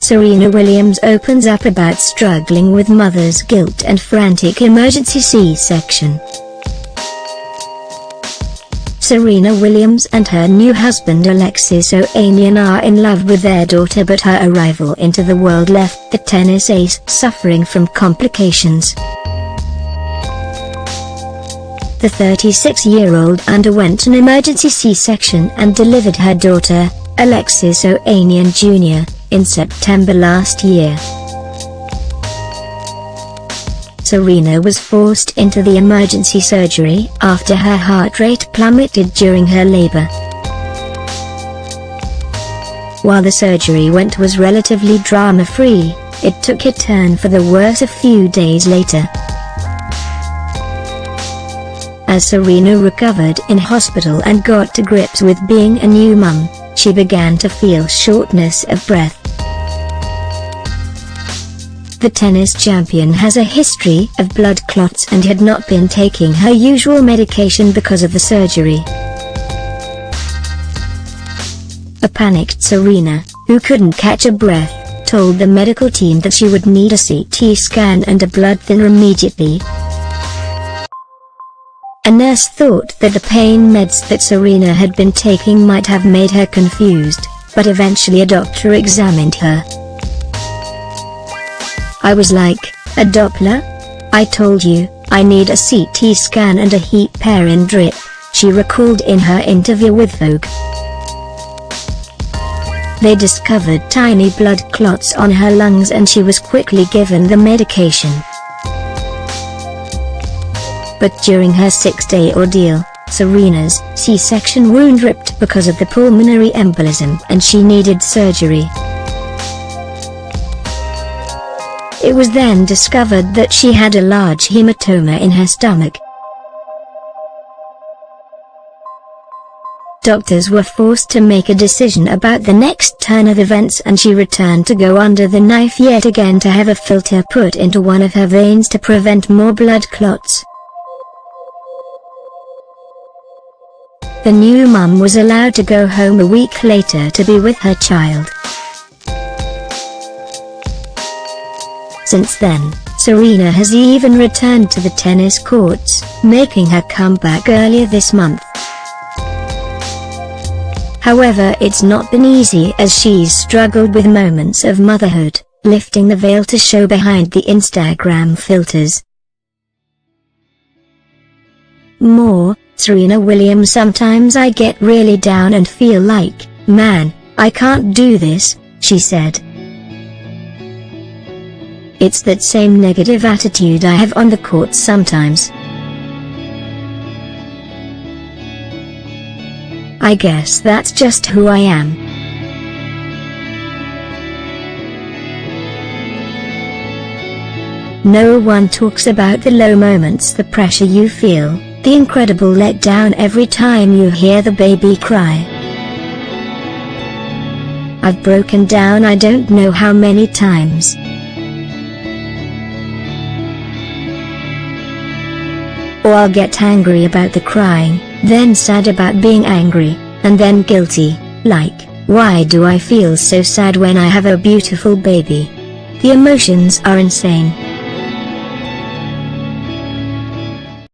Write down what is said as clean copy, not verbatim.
Serena Williams opens up about struggling with mother's guilt and frantic emergency C-section. Serena Williams and her new husband Alexis Ohanian are in love with their daughter, but her arrival into the world left the tennis ace suffering from complications. The 36-year-old underwent an emergency C-section and delivered her daughter, Alexis Ohanian Jr., in September last year. Serena was forced into the emergency surgery after her heart rate plummeted during her labor. While the surgery was relatively drama-free, it took a turn for the worse a few days later. As Serena recovered in hospital and got to grips with being a new mum, she began to feel shortness of breath. The tennis champion has a history of blood clots and had not been taking her usual medication because of the surgery. A panicked Serena, who couldn't catch a breath, told the medical team that she would need a CT scan and a blood thinner immediately. A nurse thought that the pain meds that Serena had been taking might have made her confused, but eventually a doctor examined her. "I was like, a Doppler? I told you, I need a CT scan and a heat parin drip," she recalled in her interview with Vogue. They discovered tiny blood clots on her lungs and she was quickly given the medication. But during her 6-day ordeal, Serena's C-section wound ripped because of the pulmonary embolism and she needed surgery. It was then discovered that she had a large hematoma in her stomach. Doctors were forced to make a decision about the next turn of events and she returned to go under the knife yet again to have a filter put into one of her veins to prevent more blood clots. The new mum was allowed to go home a week later to be with her child. Since then, Serena has even returned to the tennis courts, making her comeback earlier this month. However, it's not been easy as she's struggled with moments of motherhood, lifting the veil to show behind the Instagram filters. More, Serena Williams: "Sometimes I get really down and feel like, man, I can't do this," she said. "It's that same negative attitude I have on the court sometimes. I guess that's just who I am." No one talks about the low moments, the pressure you feel, the incredible letdown every time you hear the baby cry. "I've broken down I don't know how many times. Or I'll get angry about the crying, then sad about being angry, and then guilty, like, why do I feel so sad when I have a beautiful baby?" The emotions are insane.